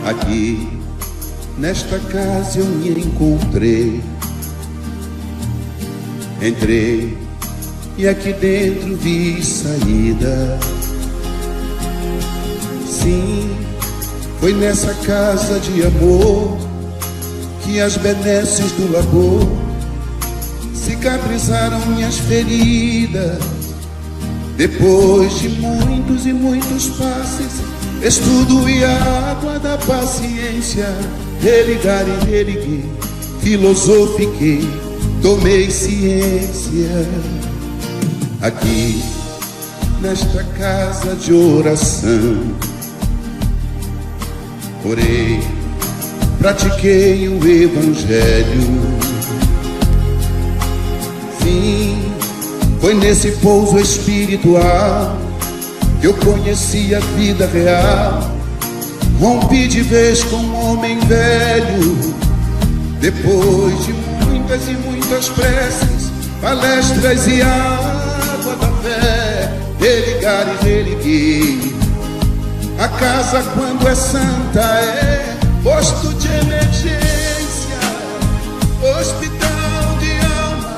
Aqui, nesta casa eu me encontrei. Entrei e aqui dentro vi saída. Sim, foi nessa casa de amor que as benesses do labor cicatrizaram minhas feridas. Depois de muitos e muitos passes, estudo e a água da paciência, religar e religuei, filosofiquei, tomei ciência. Aqui, nesta casa de oração, orei, pratiquei o Evangelho. Sim, foi nesse pouso espiritual que eu conheci a vida real. Rompi de vez com um homem velho. Depois de muitas e muitas preces, palestras e água da fé, religar e religuei. A casa, quando é santa, é posto de emergência, hospital de alma,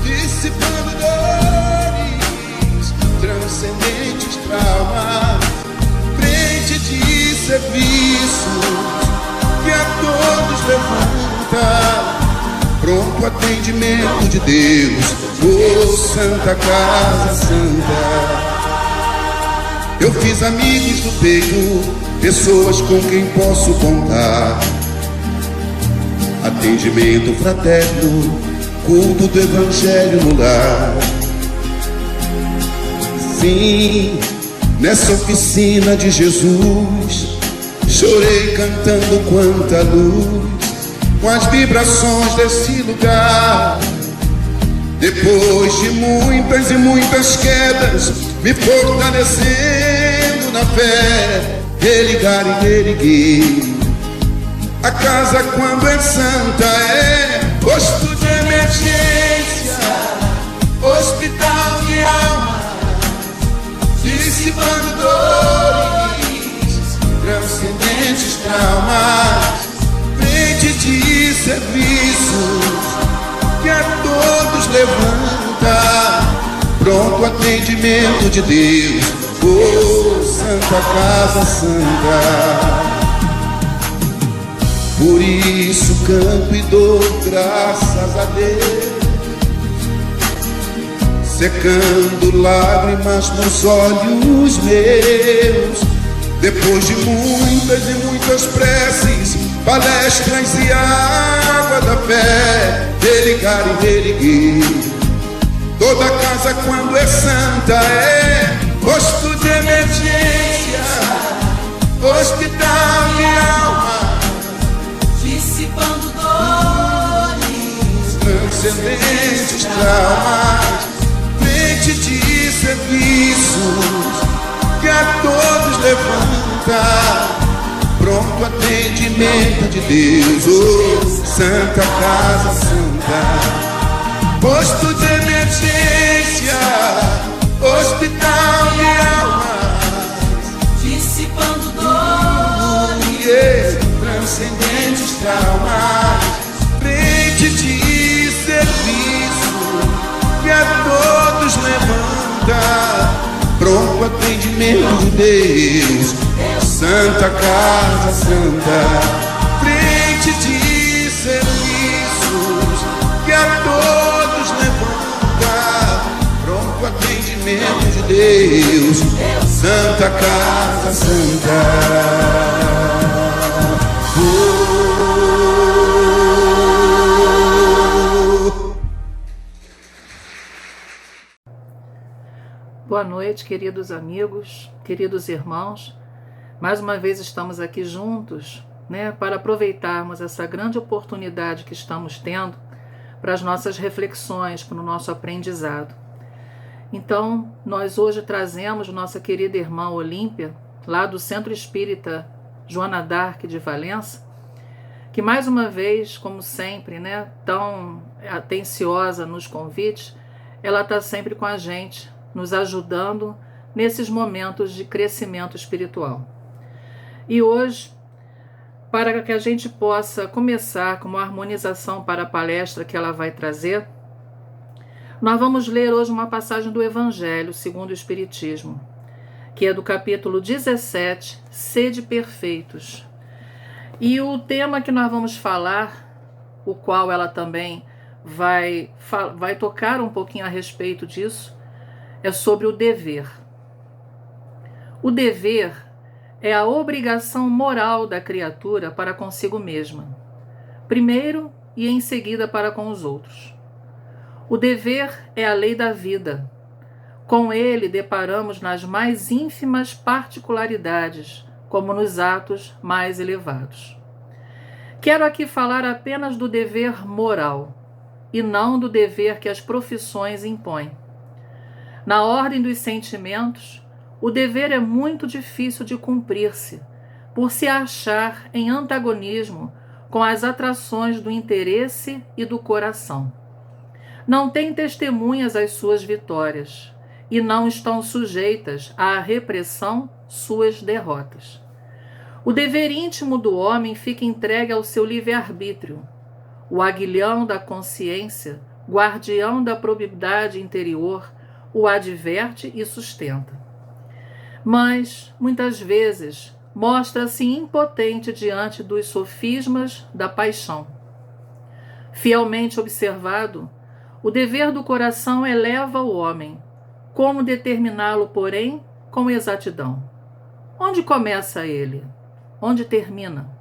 dissipando dores, transcendentes traumas, frente de serviço que a todos levanta, pronto atendimento de Deus, oh Santa Casa Santa. Eu fiz amigos do peito, pessoas com quem posso contar. Atendimento fraterno, culto do Evangelho no lar. Sim, nessa oficina de Jesus, chorei cantando quanta luz, com as vibrações desse lugar. Depois de muitas e muitas quedas, me fortalecendo na fé, religar e reerguer. A casa, quando é santa, é posto de emergência, hospital de alma, dissipando dores, transcendentes traumas, frente de serviços que a todos levanta, pronto atendimento de Deus, oh Santa Casa Santa. Por isso canto e dou graças a Deus, secando lágrimas nos olhos meus. Depois de muitas e muitas preces, palestras e água da fé, religar e reerguer. Toda casa, quando é santa, é posto de emergência, hospital de alma, dissipando dores, transcendentes traumas, frente de serviços que a todos levanta, pronto atendimento de Deus, oh Santa Casa Santa. Posto de emergência, hospital de almas, dissipando dores, transcendentes traumas, frente de serviço que a todos levanta, pronto atendimento de Deus, Santa Casa Santa. Frente de serviços que a todos levanta, pronto atendimento de Deus, Santa Casa Santa. Boa noite, queridos amigos, queridos irmãos. Mais uma vez estamos aqui juntos, para aproveitarmos essa grande oportunidade que estamos tendo para as nossas reflexões, para o nosso aprendizado. Então, nós hoje trazemos nossa querida irmã Olímpia, lá do Centro Espírita Joana d'Arc de Valença, que mais uma vez, como sempre, tão atenciosa nos convites, ela está sempre com a gente, nos ajudando nesses momentos de crescimento espiritual. E hoje, para que a gente possa começar com uma harmonização para a palestra que ela vai trazer, nós vamos ler hoje uma passagem do Evangelho segundo o Espiritismo, que é do capítulo 17, Sede Perfeitos. E o tema que nós vamos falar, o qual ela também vai tocar um pouquinho a respeito disso, é sobre o dever. O dever é a obrigação moral da criatura para consigo mesma, primeiro e em seguida para com os outros. O dever é a lei da vida. Com ele deparamos nas mais ínfimas particularidades, como nos atos mais elevados. Quero aqui falar apenas do dever moral, e não do dever que as profissões impõem. Na ordem dos sentimentos, o dever é muito difícil de cumprir-se, por se achar em antagonismo com as atrações do interesse e do coração. Não tem testemunhas as suas vitórias, e não estão sujeitas à repressão suas derrotas. O dever íntimo do homem fica entregue ao seu livre-arbítrio. O aguilhão da consciência, guardião da probidade interior, o adverte e sustenta. Mas, muitas vezes, mostra-se impotente diante dos sofismas da paixão. Fielmente observado, o dever do coração eleva o homem. Como determiná-lo, porém, com exatidão? Onde começa ele? Onde termina?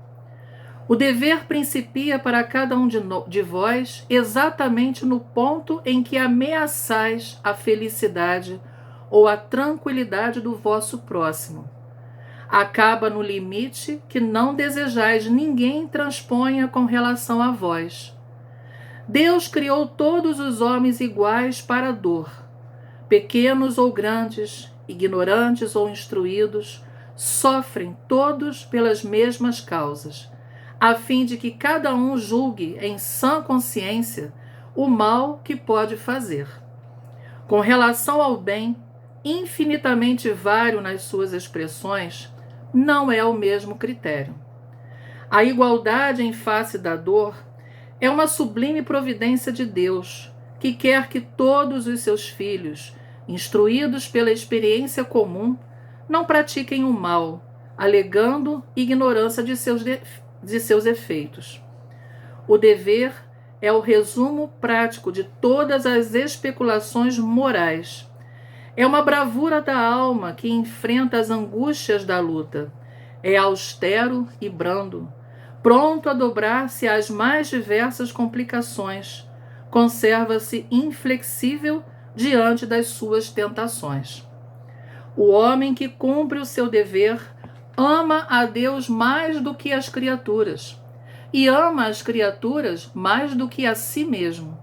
O dever principia para cada um de vós exatamente no ponto em que ameaçais a felicidade ou a tranquilidade do vosso próximo. Acaba no limite que não desejais ninguém transponha com relação a vós. Deus criou todos os homens iguais para a dor. Pequenos ou grandes, ignorantes ou instruídos, sofrem todos pelas mesmas causas, a fim de que cada um julgue em sã consciência o mal que pode fazer. Com relação ao bem, infinitamente vário nas suas expressões, não é o mesmo critério. A igualdade em face da dor é uma sublime providência de Deus, que quer que todos os seus filhos, instruídos pela experiência comum, não pratiquem o mal, alegando ignorância de seus efeitos. O dever é o resumo prático de todas as especulações morais. É uma bravura da alma que enfrenta as angústias da luta. É austero e brando, pronto a dobrar-se às mais diversas complicações. Conserva-se inflexível diante das suas tentações. O homem que cumpre o seu dever ama a Deus mais do que as criaturas, e ama as criaturas mais do que a si mesmo.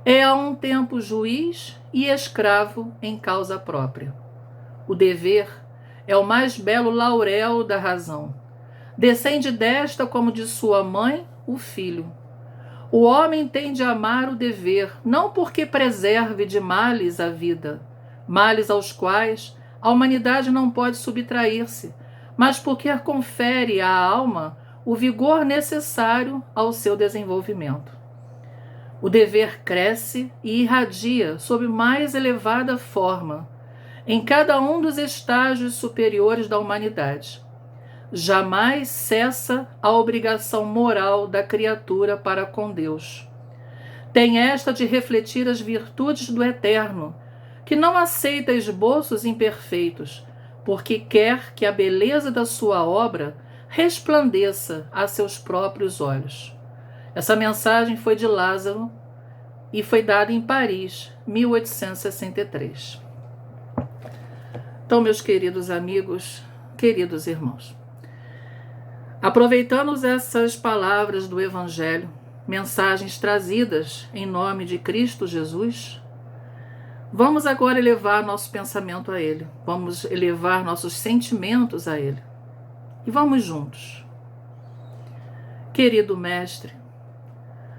É a um tempo juiz e escravo em causa própria. O dever é o mais belo laurel da razão. Descende desta como de sua mãe, o filho. O homem tem de amar o dever, não porque preserve de males a vida, males aos quais a humanidade não pode subtrair-se, mas porque confere à alma o vigor necessário ao seu desenvolvimento. O dever cresce e irradia sob mais elevada forma, em cada um dos estágios superiores da humanidade. Jamais cessa a obrigação moral da criatura para com Deus. Tem esta de refletir as virtudes do Eterno, que não aceita esboços imperfeitos, porque quer que a beleza da sua obra resplandeça a seus próprios olhos. Essa mensagem foi de Lázaro e foi dada em Paris, 1863. Então, meus queridos amigos, queridos irmãos, aproveitando essas palavras do Evangelho, mensagens trazidas em nome de Cristo Jesus, vamos agora elevar nosso pensamento a Ele, vamos elevar nossos sentimentos a Ele. E vamos juntos. Querido Mestre,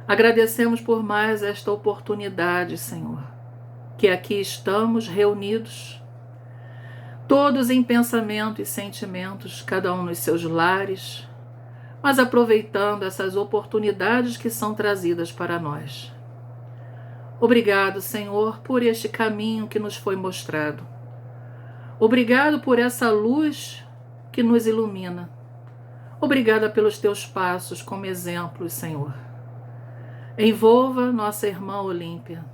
agradecemos por mais esta oportunidade, Senhor, que aqui estamos reunidos. todos em pensamento e sentimentos, cada um nos seus lares, mas aproveitando essas oportunidades que são trazidas para nós. Obrigado, Senhor, por este caminho que nos foi mostrado. Obrigado por essa luz que nos ilumina. Obrigada pelos teus passos como exemplos, Senhor. Envolva nossa irmã Olímpia.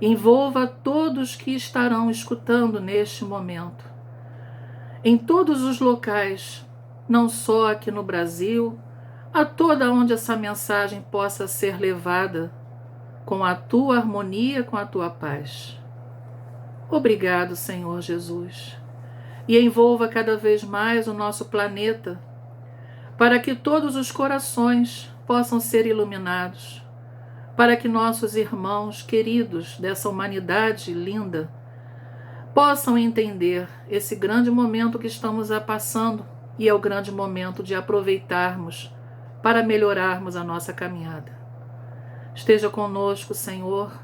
Envolva todos que estarão escutando neste momento. Em todos os locais, não só aqui no Brasil, a toda onde essa mensagem possa ser levada com a tua harmonia, com a tua paz. Obrigado, Senhor Jesus. E envolva cada vez mais o nosso planeta, para que todos os corações possam ser iluminados, para que nossos irmãos queridos dessa humanidade linda possam entender esse grande momento que estamos passando, e é o grande momento de aproveitarmos para melhorarmos a nossa caminhada. Esteja conosco, Senhor,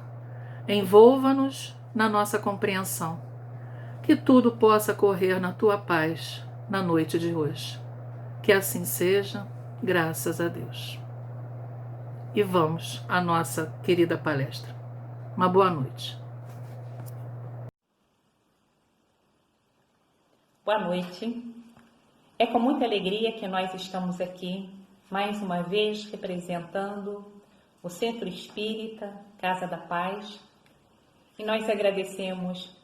envolva-nos na nossa compreensão, que tudo possa correr na tua paz na noite de hoje. Que assim seja, graças a Deus. E vamos à nossa querida palestra. Uma boa noite. Boa noite. É com muita alegria que nós estamos aqui, mais uma vez representando o Centro Espírita Casa da Paz, e nós agradecemos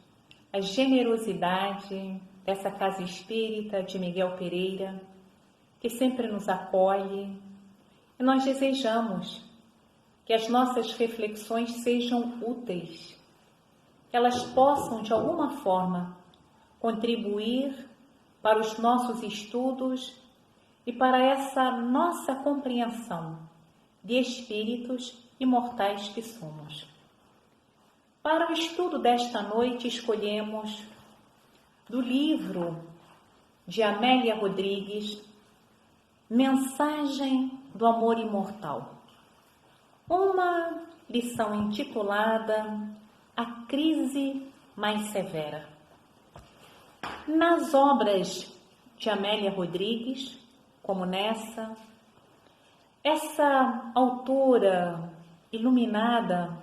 a generosidade dessa Casa Espírita de Miguel Pereira, que sempre nos acolhe, e nós desejamos que as nossas reflexões sejam úteis, que elas possam, de alguma forma, contribuir para os nossos estudos e para essa nossa compreensão de espíritos imortais que somos. Para o estudo desta noite, escolhemos do livro de Amélia Rodrigues, Mensagem do Amor Imortal, uma lição intitulada A Crise Mais Severa. Nas obras de Amélia Rodrigues, como nessa, essa autora iluminada,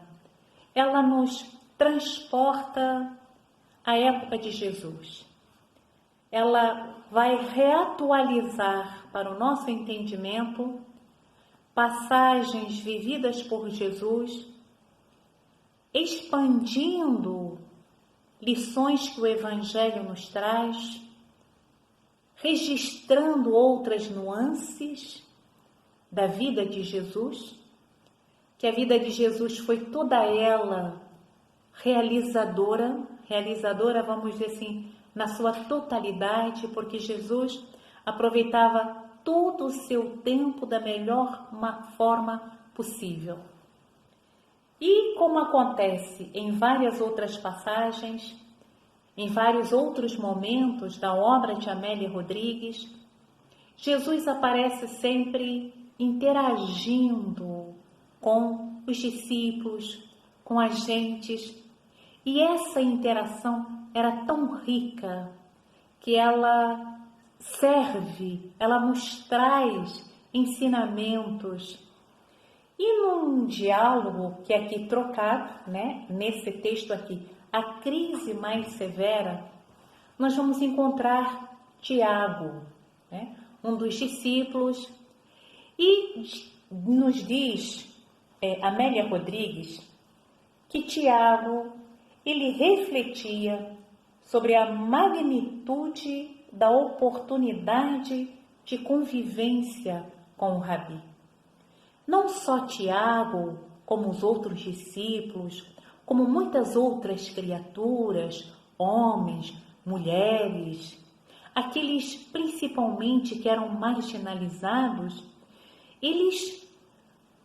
ela nos transporta à época de Jesus. Ela vai reatualizar para o nosso entendimento passagens vividas por Jesus, expandindo lições que o Evangelho nos traz, registrando outras nuances da vida de Jesus, que a vida de Jesus foi toda ela realizadora, vamos dizer assim, na sua totalidade, porque Jesus aproveitava todo o seu tempo da melhor forma possível. E como acontece em várias outras passagens, em vários outros momentos da obra de Amélia Rodrigues, Jesus aparece sempre interagindo com os discípulos, com as gentes, e essa interação era tão rica que ela serve, ela nos traz ensinamentos. E num diálogo que é aqui trocado, nesse texto aqui, A Crise Mais Severa, nós vamos encontrar Tiago, um dos discípulos, e nos diz Amélia Rodrigues que Tiago, ele refletia sobre a magnitude da oportunidade de convivência com o Rabi. Não só Tiago, como os outros discípulos, como muitas outras criaturas, homens, mulheres, aqueles principalmente que eram marginalizados, eles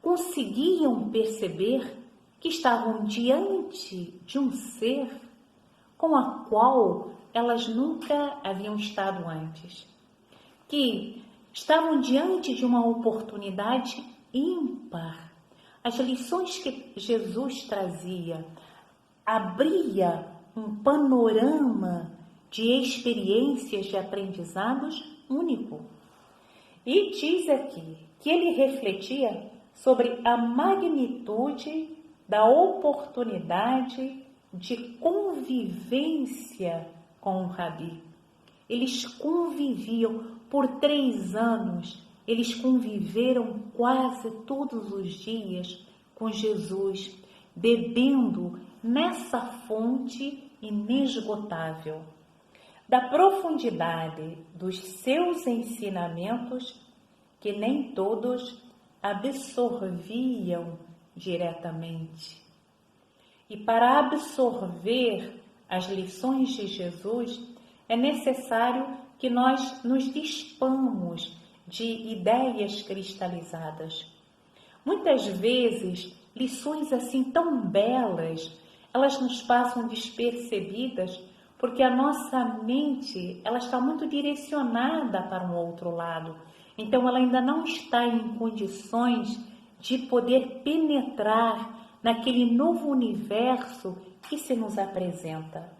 conseguiam perceber que estavam diante de um ser com a qual elas nunca haviam estado antes, que estavam diante de uma oportunidade ímpar. As lições que Jesus trazia abria um panorama de experiências de aprendizados único. E diz aqui que ele refletia sobre a magnitude da oportunidade de convivência com o Rabi. Eles conviviam por 3 anos, eles conviveram quase todos os dias com Jesus, bebendo nessa fonte inesgotável. Da profundidade dos seus ensinamentos, que nem todos absorviam diretamente. E para absorver as lições de Jesus, é necessário que nós nos dispamos de ideias cristalizadas. Muitas vezes, lições assim tão belas, elas nos passam despercebidas, porque a nossa mente, ela está muito direcionada para um outro lado. Então, ela ainda não está em condições de poder penetrar naquele novo universo que se nos apresenta.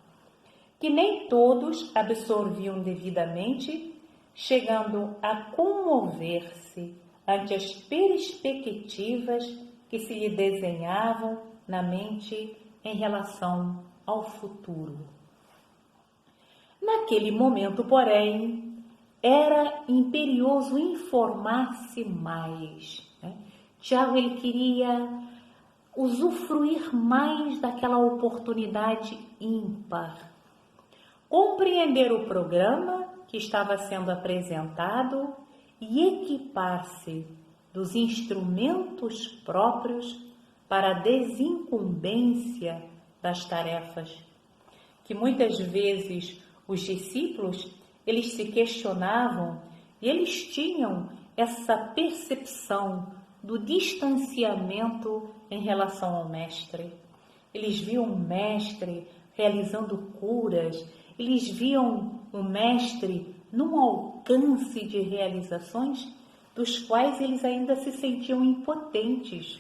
Que nem todos absorviam devidamente, chegando a comover-se ante as perspectivas que se lhe desenhavam na mente em relação ao futuro. Naquele momento, porém, era imperioso informar-se mais. Tiago, ele queria usufruir mais daquela oportunidade ímpar, compreender o programa que estava sendo apresentado e equipar-se dos instrumentos próprios para a desincumbência das tarefas, que muitas vezes os discípulos, eles se questionavam e eles tinham essa percepção do distanciamento em relação ao Mestre. Eles viam o Mestre realizando curas, eles viam o Mestre num alcance de realizações dos quais eles ainda se sentiam impotentes.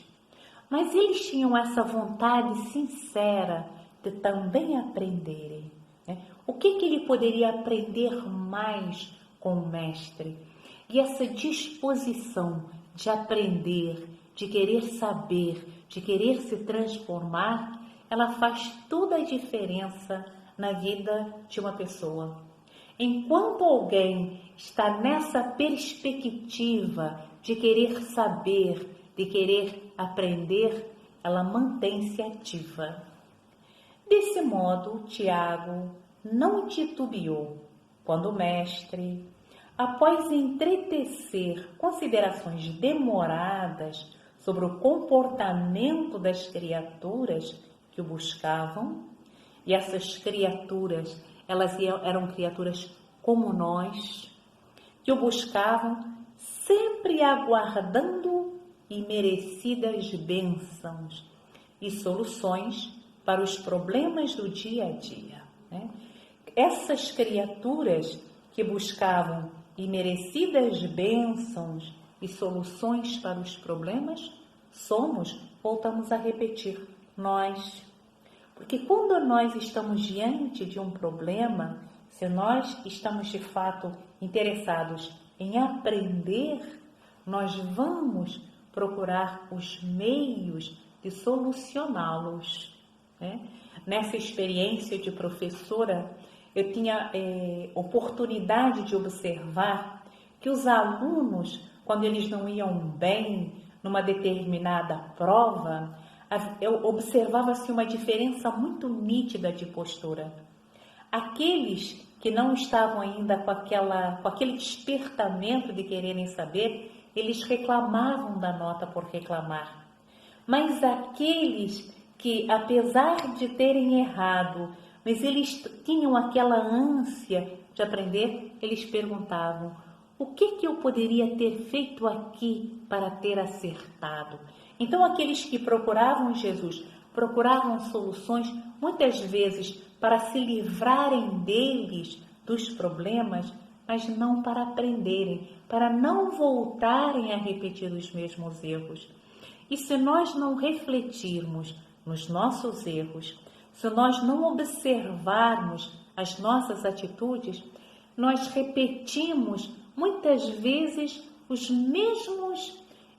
Mas eles tinham essa vontade sincera de também aprenderem. O que ele poderia aprender mais com o Mestre? E essa disposição de aprender, de querer saber, de querer se transformar, ela faz toda a diferença na vida de uma pessoa. Enquanto alguém está nessa perspectiva de querer saber, de querer aprender, ela mantém-se ativa. Desse modo, Tiago não titubeou quando o Mestre, após entretecer considerações demoradas sobre o comportamento das criaturas que o buscavam, e essas criaturas, elas eram criaturas como nós, que o buscavam, sempre aguardando imerecidas bênçãos e soluções para os problemas do dia a dia. Essas criaturas que buscavam imerecidas bênçãos e soluções para os problemas, voltamos a repetir, nós. Porque quando nós estamos diante de um problema, se nós estamos de fato interessados em aprender, nós vamos procurar os meios de solucioná-los. Nessa experiência de professora, eu tinha oportunidade de observar que os alunos, quando eles não iam bem numa determinada prova, eu observava-se uma diferença muito nítida de postura. Aqueles que não estavam ainda com aquele despertamento de quererem saber, eles reclamavam da nota por reclamar. Mas aqueles que, apesar de terem errado, mas eles tinham aquela ânsia de aprender, eles perguntavam: o que eu poderia ter feito aqui para ter acertado? Então, aqueles que procuravam Jesus, procuravam soluções, muitas vezes para se livrarem deles, dos problemas, mas não para aprenderem, para não voltarem a repetir os mesmos erros. E se nós não refletirmos nos nossos erros, se nós não observarmos as nossas atitudes, nós repetimos muitas vezes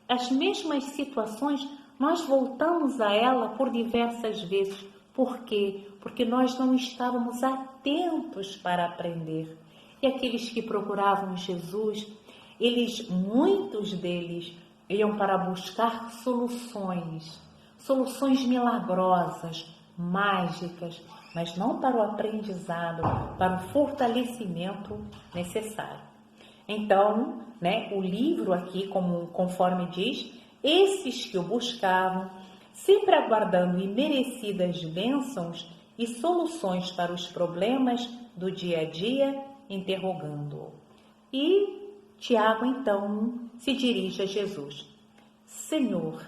as mesmas situações, nós voltamos a ela por diversas vezes. Por quê? Porque nós não estávamos atentos para aprender. E aqueles que procuravam Jesus, muitos deles, iam para buscar soluções milagrosas, mágicas, mas não para o aprendizado, para o fortalecimento necessário. Então, o livro aqui, conforme diz, esses que o buscavam, sempre aguardando imerecidas bênçãos e soluções para os problemas do dia a dia, interrogando-o. E Tiago, então, se dirige a Jesus. Senhor,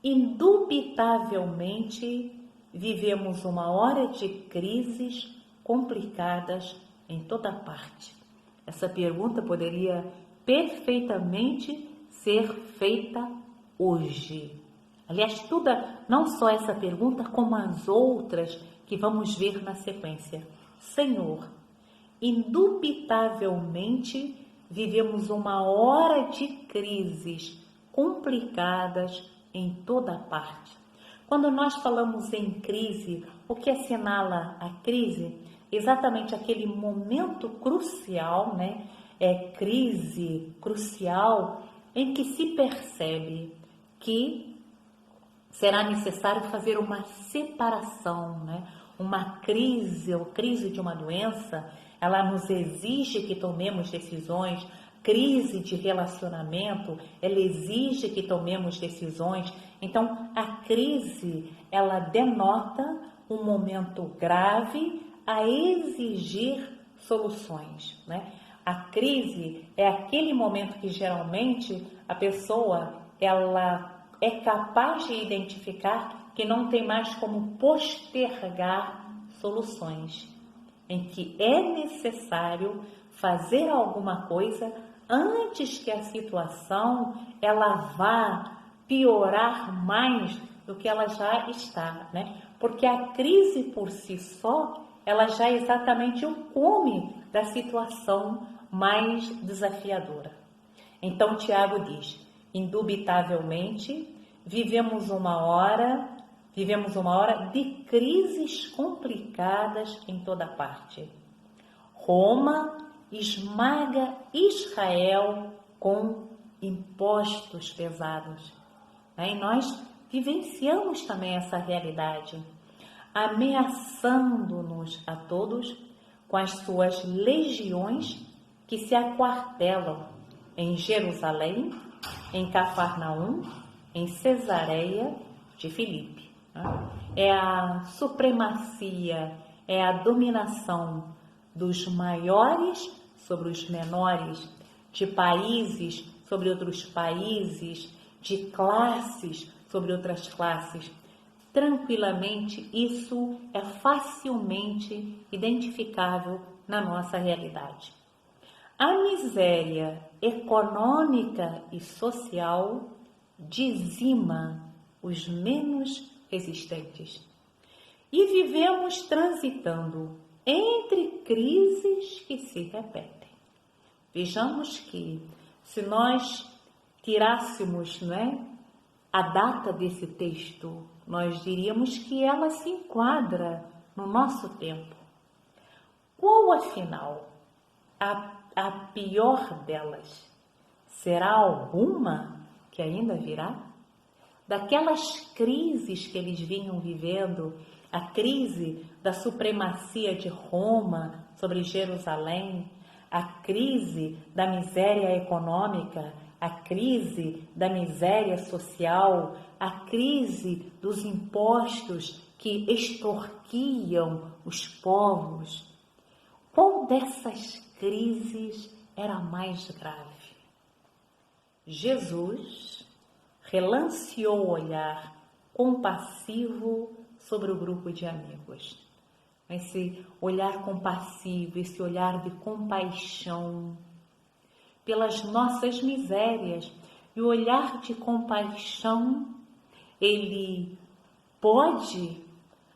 indubitavelmente vivemos uma hora de crises complicadas em toda parte. Essa pergunta poderia perfeitamente ser feita hoje. Aliás, não só essa pergunta, como as outras que vamos ver na sequência. Senhor, indubitavelmente vivemos uma hora de crises complicadas em toda parte. Quando nós falamos em crise, o que assinala a crise? Exatamente aquele momento crucial, crise crucial, em que se percebe que será necessário fazer uma separação, uma crise ou crise de uma doença, ela nos exige que tomemos decisões. Crise de relacionamento, ela exige que tomemos decisões. Então, a crise, ela denota um momento grave a exigir soluções, A crise é aquele momento que geralmente a pessoa, ela é capaz de identificar que não tem mais como postergar soluções, em que é necessário fazer alguma coisa antes que a situação ela vá piorar mais do que ela já está, Porque a crise por si só, ela já é exatamente o cume da situação mais desafiadora. Então Tiago diz, indubitavelmente vivemos uma hora de crises complicadas em toda parte. Roma esmaga Israel com impostos pesados. E nós vivenciamos também essa realidade, ameaçando-nos a todos com as suas legiões que se aquartelam em Jerusalém, em Cafarnaum, em Cesareia de Filipe. É a supremacia, é a dominação dos maiores sobre os menores, de países sobre outros países, de classes sobre outras classes. Tranquilamente, isso é facilmente identificável na nossa realidade. A miséria econômica e social dizima os menos resistentes. E vivemos transitando entre crises que se repetem. Vejamos que, se nós tirássemos a data desse texto, nós diríamos que ela se enquadra no nosso tempo. Qual, afinal, a pior delas? Será alguma que ainda virá? Daquelas crises que eles vinham vivendo, a crise da supremacia de Roma sobre Jerusalém, a crise da miséria econômica, a crise da miséria social, a crise dos impostos que extorquiam os povos. Qual dessas crises era mais grave? Jesus relanceou o olhar compassivo sobre o grupo de amigos. Esse olhar compassivo, esse olhar de compaixão pelas nossas misérias. E o olhar de compaixão, ele pode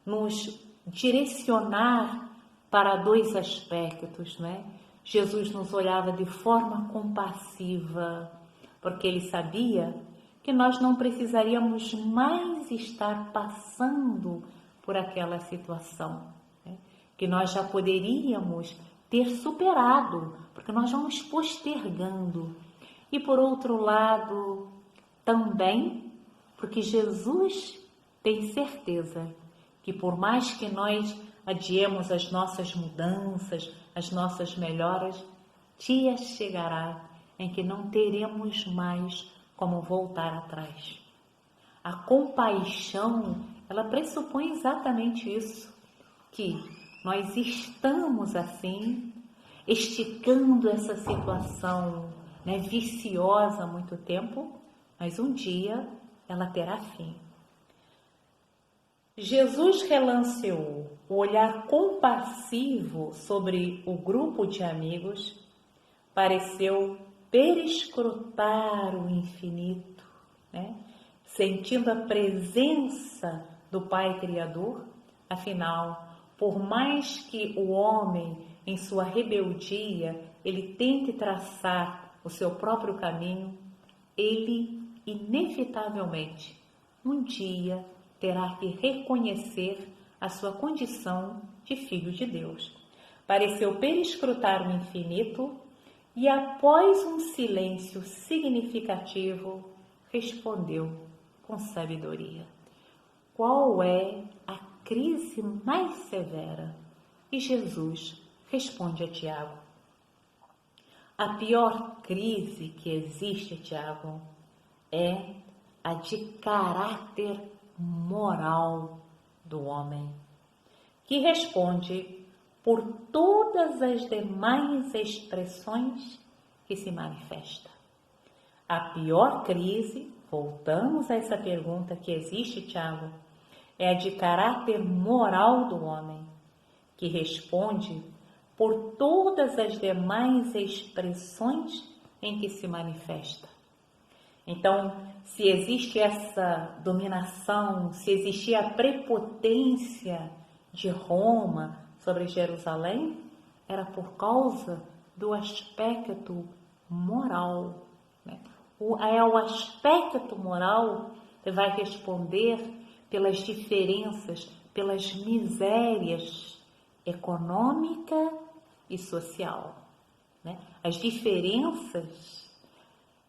nos direcionar para dois aspectos, né? Jesus nos olhava de forma compassiva, porque ele sabia que nós não precisaríamos mais estar passando por aquela situação, né? Que nós já poderíamos ter superado, porque nós vamos postergando. E por outro lado, também, porque Jesus tem certeza que por mais que nós adiemos as nossas mudanças, as nossas melhoras, dia chegará em que não teremos mais como voltar atrás. A compaixão, ela pressupõe exatamente isso, que nós estamos assim, esticando essa situação, né, viciosa há muito tempo, mas um dia ela terá fim. Jesus relanceou o olhar compassivo sobre o grupo de amigos, pareceu perescrutar o infinito, né? Sentindo a presença do Pai Criador. Afinal, por mais que o homem, em sua rebeldia, ele tente traçar o seu próprio caminho, ele inevitavelmente um dia terá que reconhecer a sua condição de filho de Deus. Pareceu perescrutar o infinito e, após um silêncio significativo, respondeu com sabedoria: qual é a crise mais severa? E Jesus responde a Tiago: a pior crise que existe, Tiago, é a de caráter moral do homem, que responde por todas as demais expressões que se manifesta. A pior crise, voltamos a essa pergunta que existe, Tiago, é a de caráter moral do homem, que responde por todas as demais expressões em que se manifesta. Então, se existe essa dominação, se existia a prepotência de Roma sobre Jerusalém, era por causa do aspecto moral, né? É o aspecto moral que vai responder pelas diferenças, pelas misérias econômica e social, né? As diferenças,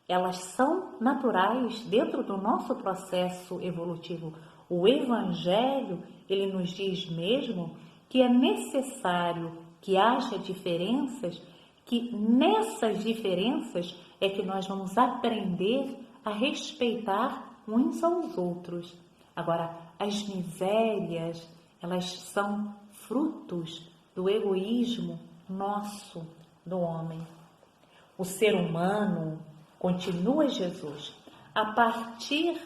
elas são naturais dentro do nosso processo evolutivo. O Evangelho, ele nos diz mesmo que é necessário que haja diferenças, que nessas diferenças é que nós vamos aprender a respeitar uns aos outros. Agora, as misérias, elas são frutos do egoísmo nosso, do homem. O ser humano, continua Jesus, a partir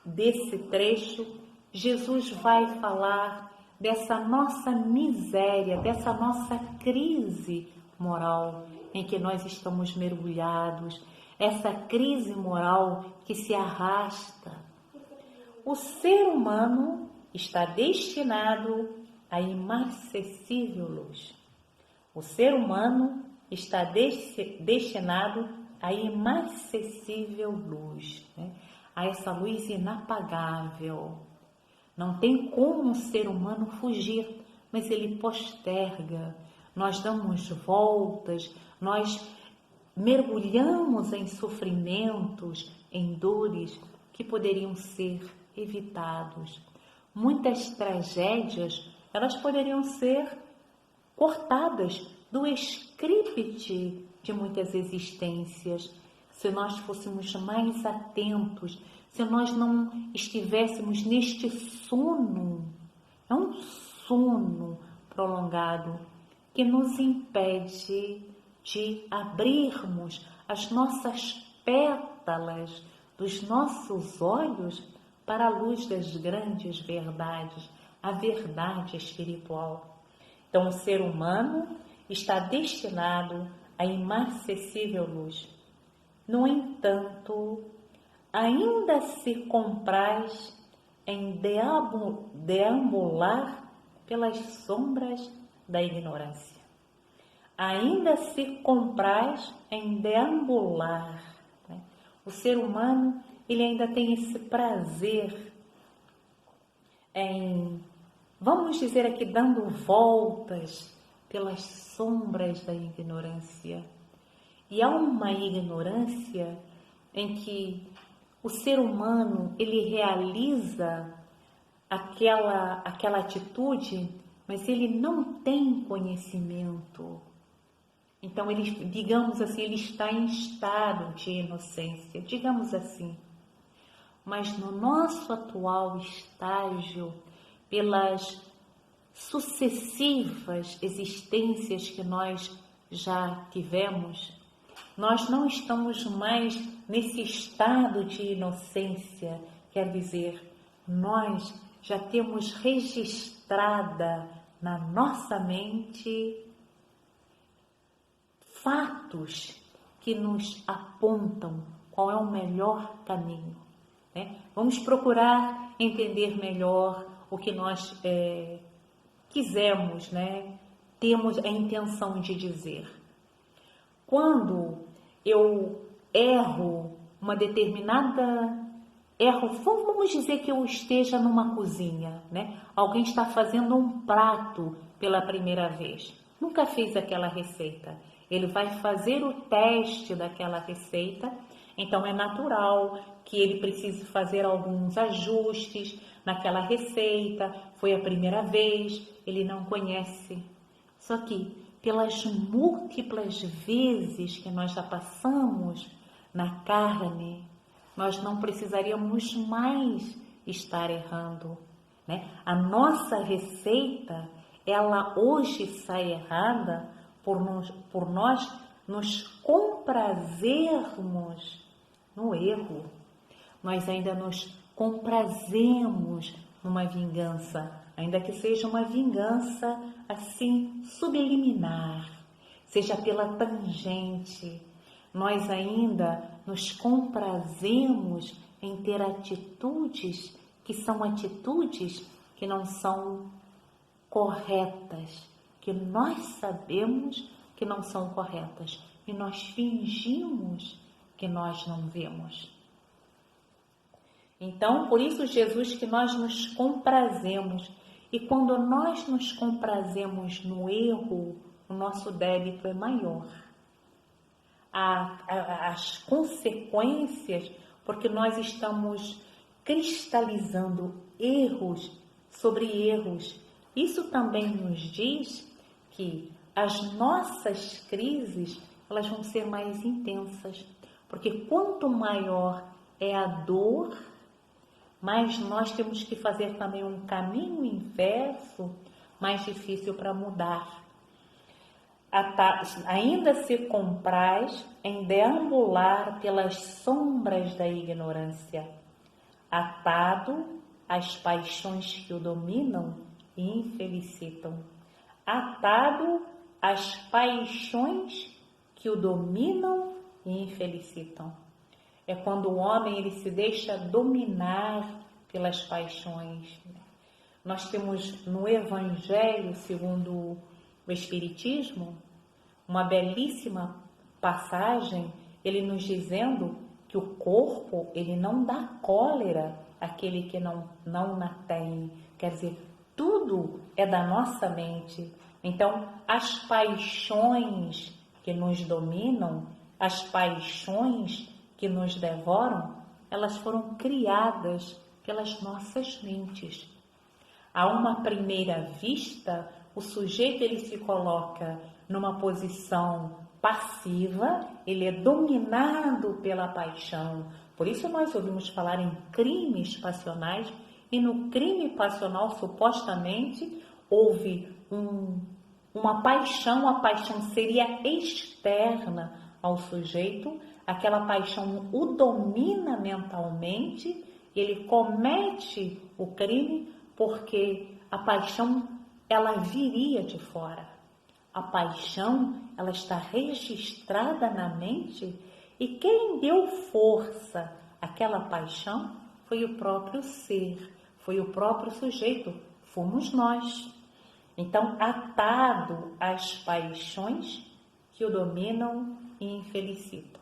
desse trecho, Jesus vai falar dessa nossa miséria, dessa nossa crise moral em que nós estamos mergulhados, essa crise moral que se arrasta. O ser humano está destinado à inacessível luz. O ser humano está destinado à inacessível luz, né? A essa luz inapagável. Não tem como um ser humano fugir, mas ele posterga. Nós damos voltas, nós mergulhamos em sofrimentos, em dores que poderiam ser evitados. Muitas tragédias, elas poderiam ser cortadas do script de muitas existências, se nós fôssemos mais atentos, se nós não estivéssemos neste sono, é um sono prolongado que nos impede de abrirmos as nossas pétalas dos nossos olhos para a luz das grandes verdades, a verdade espiritual. Então, o ser humano está destinado à inacessível luz. No entanto, ainda se compraz em deambular pelas sombras da ignorância. Ainda se compraz em deambular, né? O ser humano, ele ainda tem esse prazer em, vamos dizer aqui, dando voltas pelas sombras da ignorância. E há uma ignorância em que o ser humano, ele realiza aquela atitude, mas ele não tem conhecimento. Então, ele, digamos assim, ele está em estado de inocência, digamos assim. Mas no nosso atual estágio, pelas sucessivas existências que nós já tivemos, nós não estamos mais nesse estado de inocência, quer dizer, nós já temos registrada na nossa mente fatos que nos apontam qual é o melhor caminho, né? Vamos procurar entender melhor o que nós quisermos, né? Temos a intenção de dizer. Quando eu erro uma determinada... vamos dizer que eu esteja numa cozinha, né? Alguém está fazendo um prato pela primeira vez. Nunca fez aquela receita. Ele vai fazer o teste daquela receita, então é natural que ele precise fazer alguns ajustes naquela receita. Foi a primeira vez, ele não conhece. Só que pelas múltiplas vezes que nós já passamos na carne, nós não precisaríamos mais estar errando, né? A nossa receita, ela hoje sai errada por nós nos comprazermos no erro. Nós ainda nos comprazemos numa vingança, ainda que seja uma vingança assim subliminar, seja pela tangente. Nós ainda nos comprazemos em ter atitudes que são atitudes que não são corretas, que nós sabemos que não são corretas e nós fingimos que nós não vemos. Então, por isso Jesus que nós nos comprazemos, e quando nós nos comprazemos no erro, o nosso débito é maior. As consequências, porque nós estamos cristalizando erros sobre erros. Isso também nos diz que as nossas crises, elas vão ser mais intensas, porque quanto maior é a dor, mais nós temos que fazer também um caminho inverso, mais difícil para mudar. Ainda se compraz em deambular pelas sombras da ignorância, atado às paixões que o dominam e infelicitam. Atado às paixões que o dominam e infelicitam. É quando o homem ele se deixa dominar pelas paixões. Nós temos no Evangelho, segundo o Espiritismo, uma belíssima passagem, ele nos dizendo que o corpo ele não dá cólera àquele que não a tem. Quer dizer, tudo é da nossa mente. Então, as paixões que nos dominam, as paixões que nos devoram, elas foram criadas pelas nossas mentes. A uma primeira vista, o sujeito ele se coloca numa posição passiva, ele é dominado pela paixão. Por isso nós ouvimos falar em crimes passionais, e no crime passional, supostamente, houve uma paixão, a paixão seria externa ao sujeito, aquela paixão o domina mentalmente, ele comete o crime porque a paixão ela viria de fora. A paixão ela está registrada na mente e quem deu força àquela paixão foi o próprio ser, foi o próprio sujeito, fomos nós. Então, atado às paixões que o dominam e infelicitam.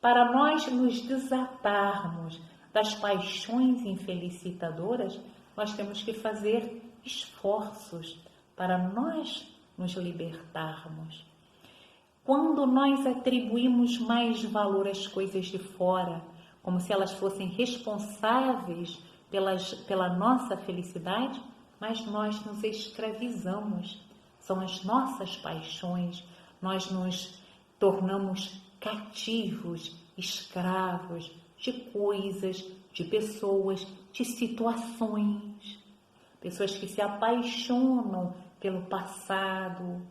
Para nós nos desatarmos das paixões infelicitadoras, nós temos que fazer esforços para nós nos libertarmos. Quando nós atribuímos mais valor às coisas de fora, como se elas fossem responsáveis pela nossa felicidade, mas nós nos escravizamos. São as nossas paixões, nós nos tornamos cativos, escravos de coisas, de pessoas, de situações. Pessoas que se apaixonam pelo passado,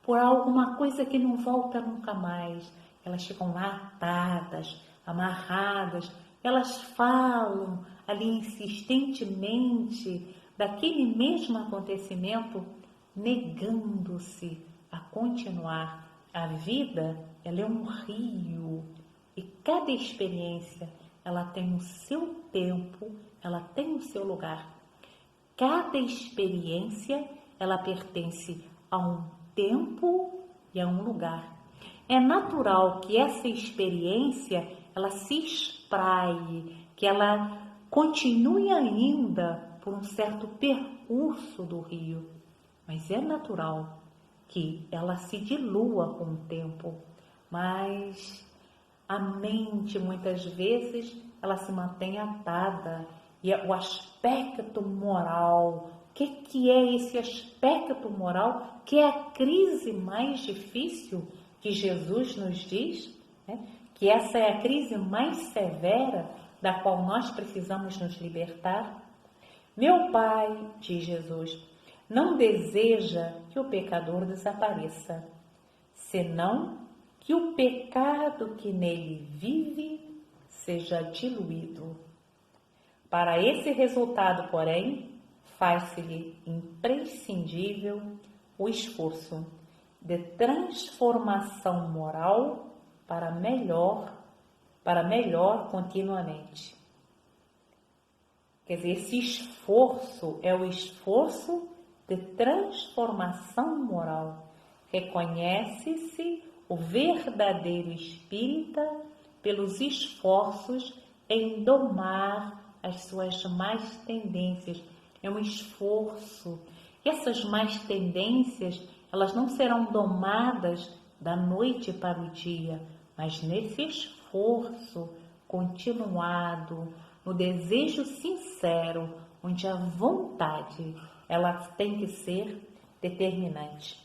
por alguma coisa que não volta nunca mais. Elas ficam lá atadas, amarradas, elas falam ali insistentemente daquele mesmo acontecimento, negando-se a continuar. A vida, ela é um rio e cada experiência, ela tem o seu tempo, ela tem o seu lugar. Cada experiência, ela pertence a um tempo e a um lugar. É natural que essa experiência, ela se espraie, que ela continue ainda por um certo percurso do rio, mas é natural que ela se dilua com o tempo, mas a mente muitas vezes ela se mantém atada e o aspecto moral, o que é esse aspecto moral que é a crise mais difícil que Jesus nos diz, né? Que essa é a crise mais severa da qual nós precisamos nos libertar. Meu Pai, diz Jesus, não deseja que o pecador desapareça, senão que o pecado que nele vive seja diluído. Para esse resultado, porém, faz-se-lhe imprescindível o esforço de transformação moral para melhor continuamente. Quer dizer, esse esforço é o esforço de transformação moral. Reconhece-se o verdadeiro espírita pelos esforços em domar as suas más tendências. É um esforço. E essas más tendências, elas não serão domadas da noite para o dia, mas nesse esforço continuado, no desejo sincero, onde a vontade, ela tem que ser determinante.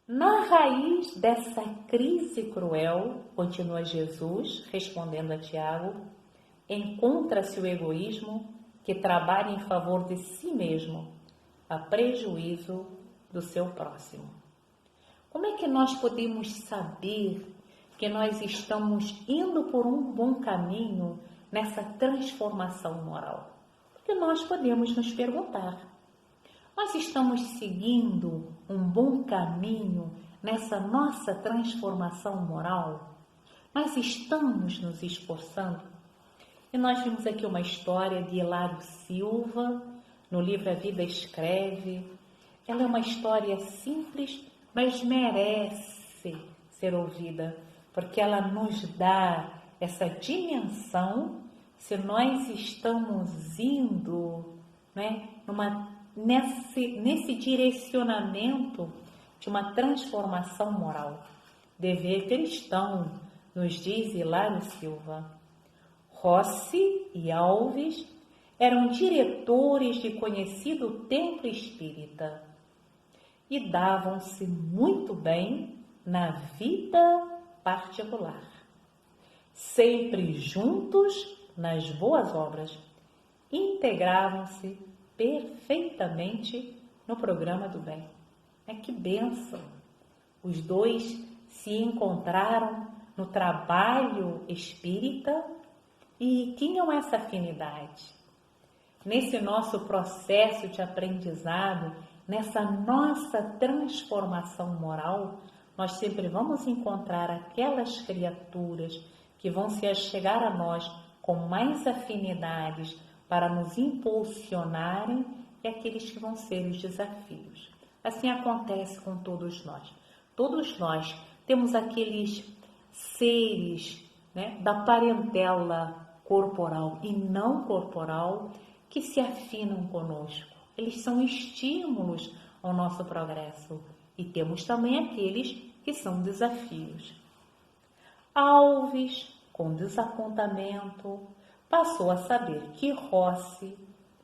Na raiz dessa crise cruel, continua Jesus, respondendo a Tiago, encontra-se o egoísmo que trabalha em favor de si mesmo, a prejuízo do seu próximo. Como é que nós podemos saber que nós estamos indo por um bom caminho nessa transformação moral? Porque nós podemos nos perguntar, nós estamos seguindo um bom caminho nessa nossa transformação moral? Nós estamos nos esforçando? E nós vimos aqui uma história de Hilário Silva, no livro A Vida Escreve. Ela é uma história simples, mas merece ser ouvida, porque ela nos dá essa dimensão se nós estamos indo, né, nesse direcionamento de uma transformação moral. Dever cristão, nos diz Hilário Silva. Rossi e Alves eram diretores de conhecido templo espírita e davam-se muito bem na vida particular, sempre juntos nas boas obras, integravam-se perfeitamente no programa do bem. Que bênção! Os dois se encontraram no trabalho espírita e tinham essa afinidade. Nesse nosso processo de aprendizado, nessa nossa transformação moral, nós sempre vamos encontrar aquelas criaturas que vão se achegar a nós com mais afinidades para nos impulsionarem e e aqueles que vão ser os desafios. Assim acontece com todos nós. Todos nós temos aqueles seres, né, da parentela corporal e não corporal que se afinam conosco. Eles são estímulos ao nosso progresso. E temos também aqueles que são desafios. Alves, com desapontamento, passou a saber que Rossi,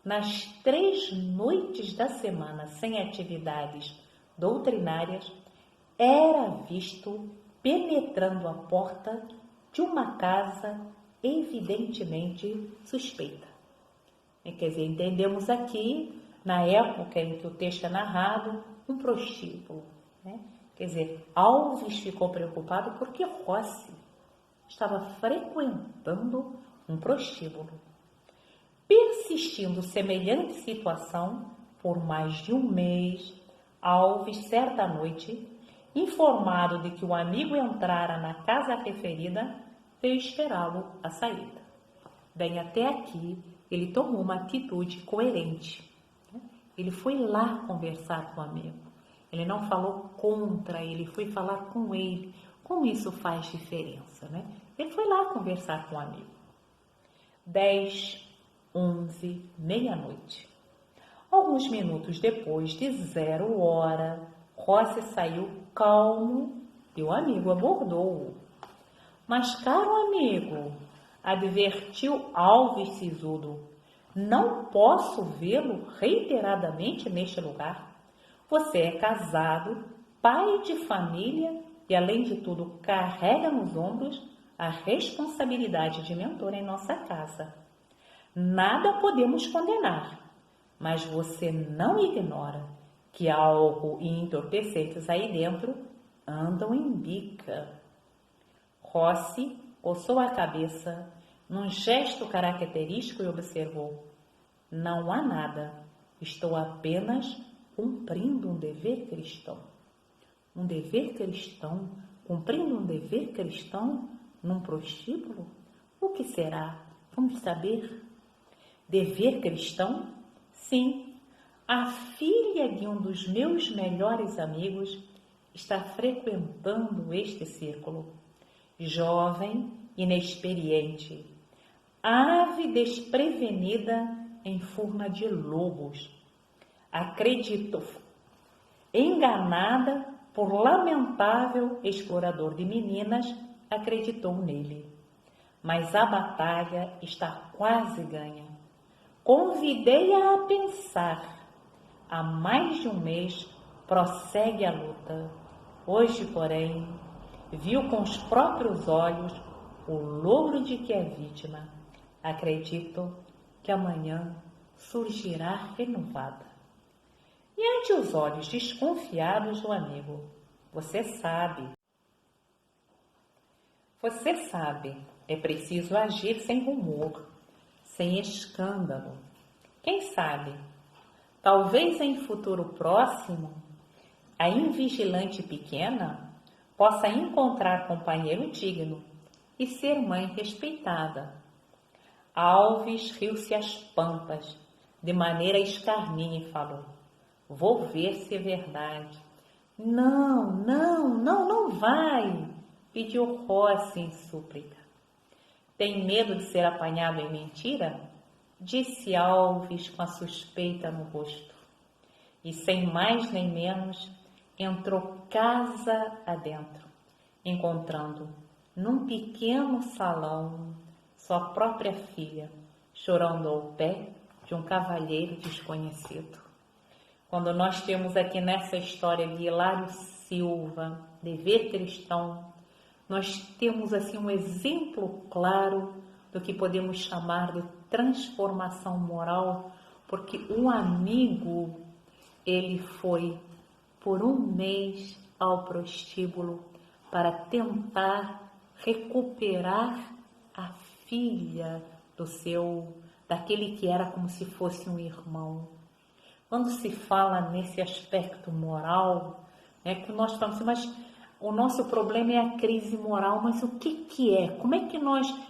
nas 3 noites da semana sem atividades doutrinárias, era visto penetrando a porta de uma casa evidentemente suspeita. Quer dizer, entendemos aqui, na época em que o texto é narrado, um prostíbulo. Né? Quer dizer, Alves ficou preocupado porque Rossi estava frequentando um prostíbulo. Persistindo semelhante situação por mais de 1 mês, Alves, certa noite, informado de que o amigo entrara na casa referida, veio esperá-lo à saída. Bem, até aqui, ele tomou uma atitude coerente. Ele foi lá conversar com o amigo. Ele não falou contra, ele foi falar com ele. Como isso faz diferença, né? Ele foi lá conversar com o amigo. 10, 11, meia-noite. Alguns minutos depois de 0 hora, Rossi saiu calmo e o amigo abordou-o. Mas, caro amigo, advertiu Alves sisudo, não posso vê-lo reiteradamente neste lugar. Você é casado, pai de família e, além de tudo, carrega nos ombros a responsabilidade de mentor em nossa casa. Nada podemos condenar, mas você não ignora que álcool e entorpecentes aí dentro andam em bica. Rossi coçou a cabeça num gesto característico e observou: não há nada, estou apenas cumprindo um dever cristão. Um dever cristão? Cumprindo um dever cristão num prostíbulo? O que será? Vamos saber. Dever cristão? Sim, a filha de um dos meus melhores amigos está frequentando este círculo. Jovem, inexperiente, ave desprevenida em furna de lobos. Acreditou, enganada por lamentável explorador de meninas, acreditou nele. Mas a batalha está quase ganha. Convidei-a a pensar. Há mais de 1 mês prossegue a luta. Hoje, porém, viu com os próprios olhos o logro de que é vítima. Acredito que amanhã surgirá renovada. E ante os olhos desconfiados do amigo, você sabe, é preciso agir sem rumor, sem escândalo. Quem sabe, talvez em futuro próximo, a invigilante pequena possa encontrar companheiro digno e ser mãe respeitada. Alves riu-se às pampas, de maneira escarninha, e falou: vou ver se é verdade. Não vai, pediu Rossi em súplica. Tem medo de ser apanhado em mentira? Disse Alves com a suspeita no rosto. E sem mais nem menos, entrou casa adentro, encontrando num pequeno salão sua própria filha, chorando ao pé de um cavalheiro desconhecido. Quando nós temos aqui nessa história de Hilário Silva, dever cristão, nós temos assim um exemplo claro do que podemos chamar de transformação moral, porque um amigo, ele foi por 1 mês ao prostíbulo para tentar recuperar a filha daquele que era como se fosse um irmão. Quando se fala nesse aspecto moral, que nós falamos assim, mas o nosso problema é a crise moral, mas o que é? Como é que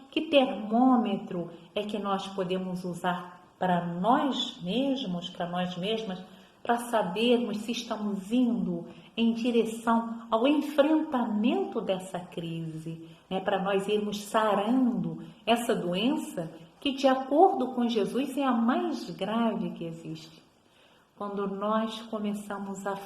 que termômetro é que nós podemos usar para nós mesmos, para nós mesmas, para sabermos se estamos indo em direção ao enfrentamento dessa crise, né? Para nós irmos sarando essa doença que, de acordo com Jesus, é a mais grave que existe. Quando nós começamos a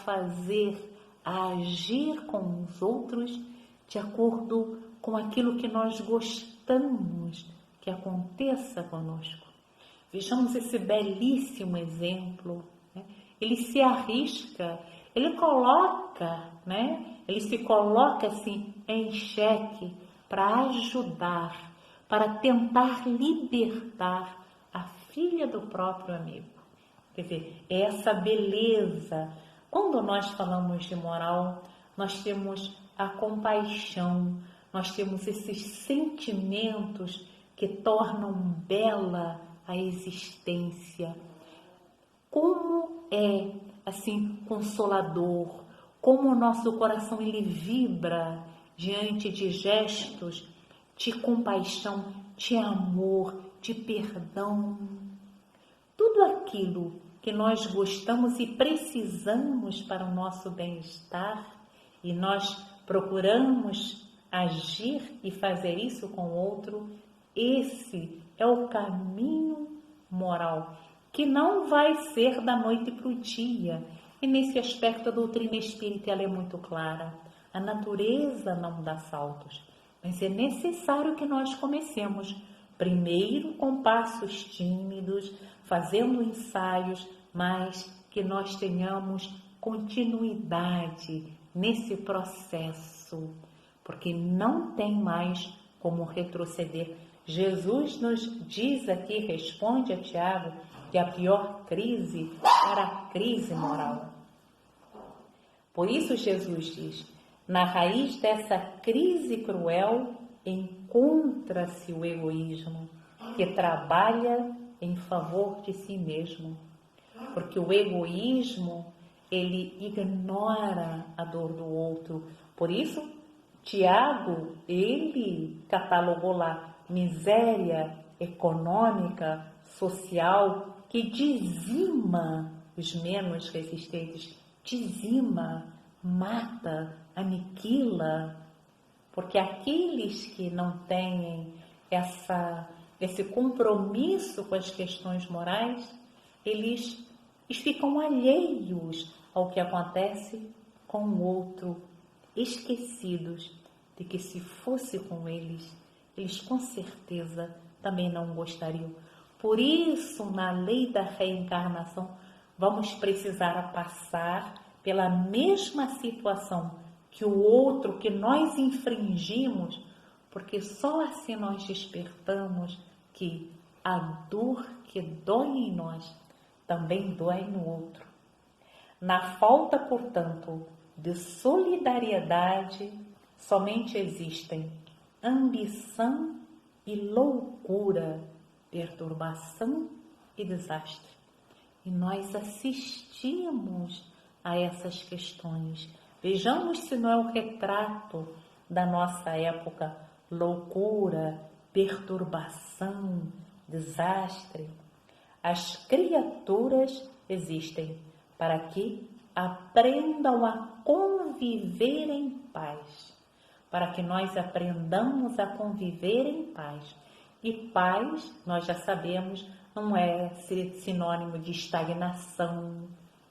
agir com os outros de acordo com aquilo que nós gostamos que aconteça conosco. Vejamos esse belíssimo exemplo, né? Ele se arrisca, ele se coloca assim em xeque para ajudar, para tentar libertar a filha do próprio amigo. Quer dizer, é essa beleza. Quando nós falamos de moral, nós temos a compaixão, nós temos esses sentimentos que tornam bela a existência. Como é assim consolador, como o nosso coração ele vibra diante de gestos de compaixão, de amor, de perdão. Tudo aquilo que nós gostamos e precisamos para o nosso bem-estar, e nós procuramos agir e fazer isso com o outro, esse é o caminho moral, que não vai ser da noite para o dia. E nesse aspecto a doutrina espírita ela é muito clara. A natureza não dá saltos, mas é necessário que nós comecemos primeiro com passos tímidos, fazendo ensaios, mas que nós tenhamos continuidade nesse processo, porque não tem mais como retroceder. Jesus nos diz aqui, responde a Tiago, que a pior crise era a crise moral. Por isso Jesus diz, na raiz dessa crise cruel encontra-se o egoísmo, que trabalha em favor de si mesmo. Porque o egoísmo, ele ignora a dor do outro. Por isso, Tiago, ele catalogou lá miséria econômica, social, que dizima os menos resistentes, dizima, mata, aniquila, porque aqueles que não têm esse compromisso com as questões morais, eles ficam alheios ao que acontece com o outro, esquecidos de que se fosse com eles com certeza também não gostariam. Por isso, na lei da reencarnação, vamos precisar passar pela mesma situação que o outro, que nós infringimos, porque só assim nós despertamos que a dor que dói em nós também dói no outro. Na falta, portanto, de solidariedade, somente existem ambição e loucura, perturbação e desastre. E nós assistimos a essas questões. Vejamos se não é o retrato da nossa época: loucura, perturbação, desastre. As criaturas existem para que aprendam a conviver em paz, para que nós aprendamos a conviver em paz. E paz, nós já sabemos, não é sinônimo de estagnação,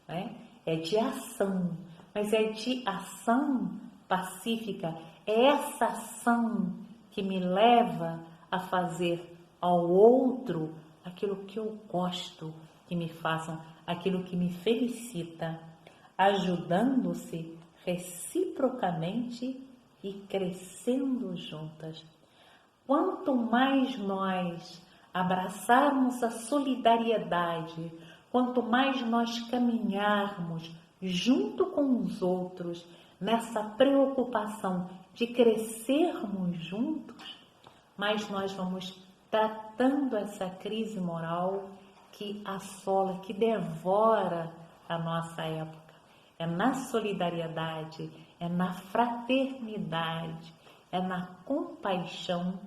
né? É de ação, mas é de ação pacífica. É essa ação que me leva a fazer ao outro aquilo que eu gosto que me façam, aquilo que me felicita, ajudando-se reciprocamente e crescendo juntas. Quanto mais nós abraçarmos a solidariedade, quanto mais nós caminharmos junto com os outros nessa preocupação de crescermos juntos, mais nós vamos tratando essa crise moral que assola, que devora a nossa época. É na solidariedade, é na fraternidade, é na compaixão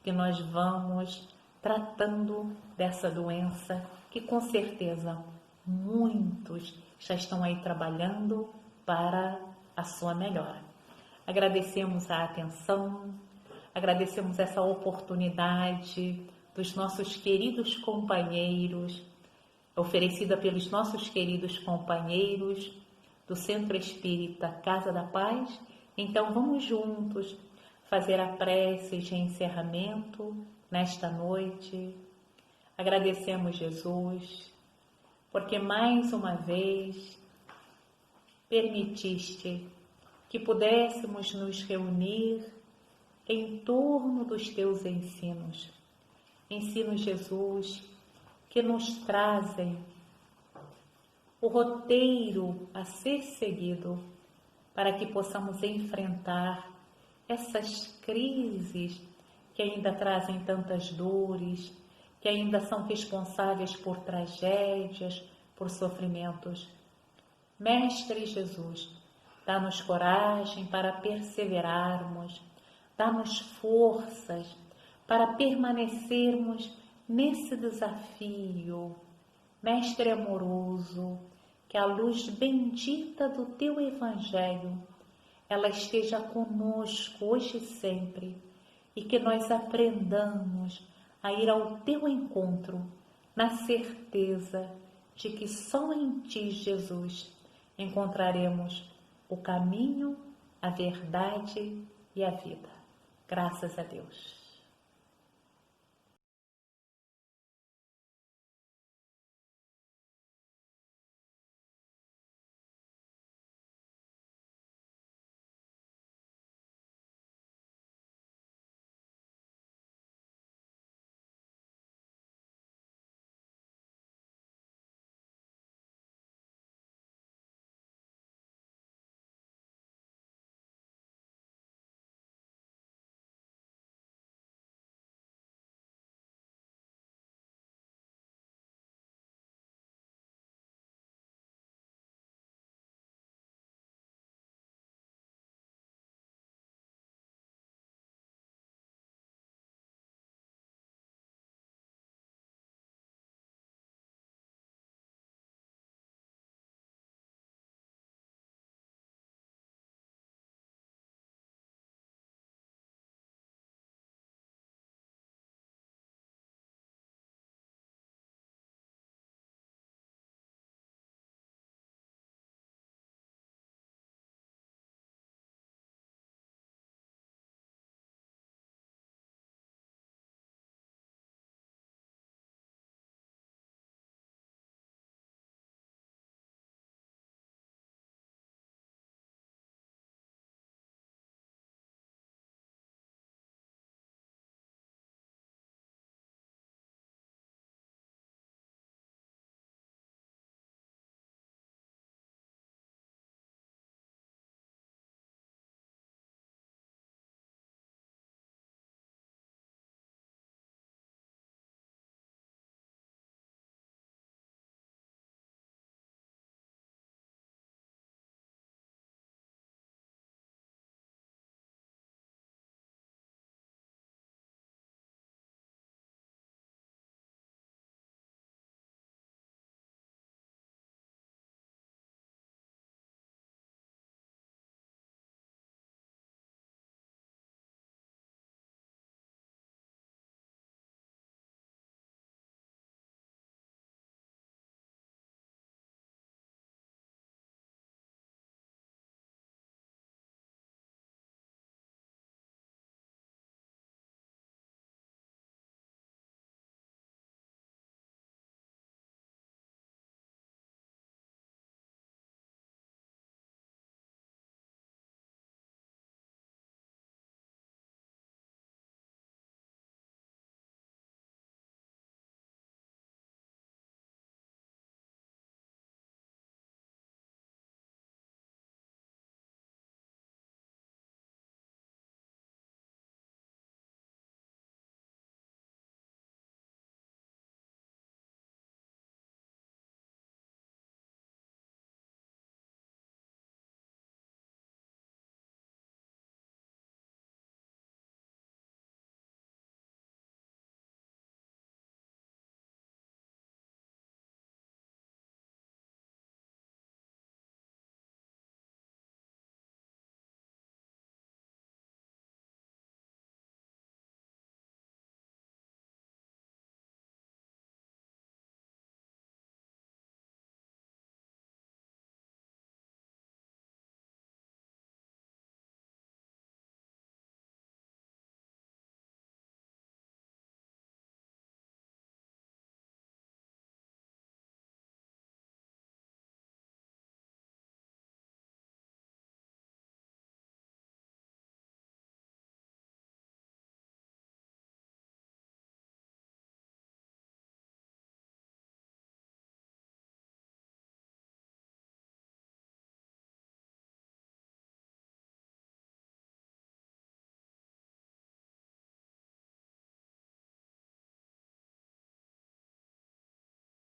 que nós vamos tratando dessa doença que com certeza muitos já estão aí trabalhando para a sua melhora. Agradecemos a atenção, agradecemos essa oportunidade dos nossos queridos companheiros, oferecida pelos nossos queridos companheiros do Centro Espírita Casa da Paz. Então vamos juntos fazer a prece de encerramento nesta noite. Agradecemos, Jesus, porque mais uma vez permitiste que pudéssemos nos reunir em torno dos teus ensinos. Ensinos, Jesus, que nos trazem o roteiro a ser seguido para que possamos enfrentar essas crises que ainda trazem tantas dores, que ainda são responsáveis por tragédias, por sofrimentos. Mestre Jesus, dá-nos coragem para perseverarmos, dá-nos forças para permanecermos nesse desafio. Mestre amoroso, que a luz bendita do Teu Evangelho, ela esteja conosco hoje e sempre, e que nós aprendamos a ir ao Teu encontro, na certeza de que só em Ti, Jesus, encontraremos o caminho, a verdade e a vida. Graças a Deus.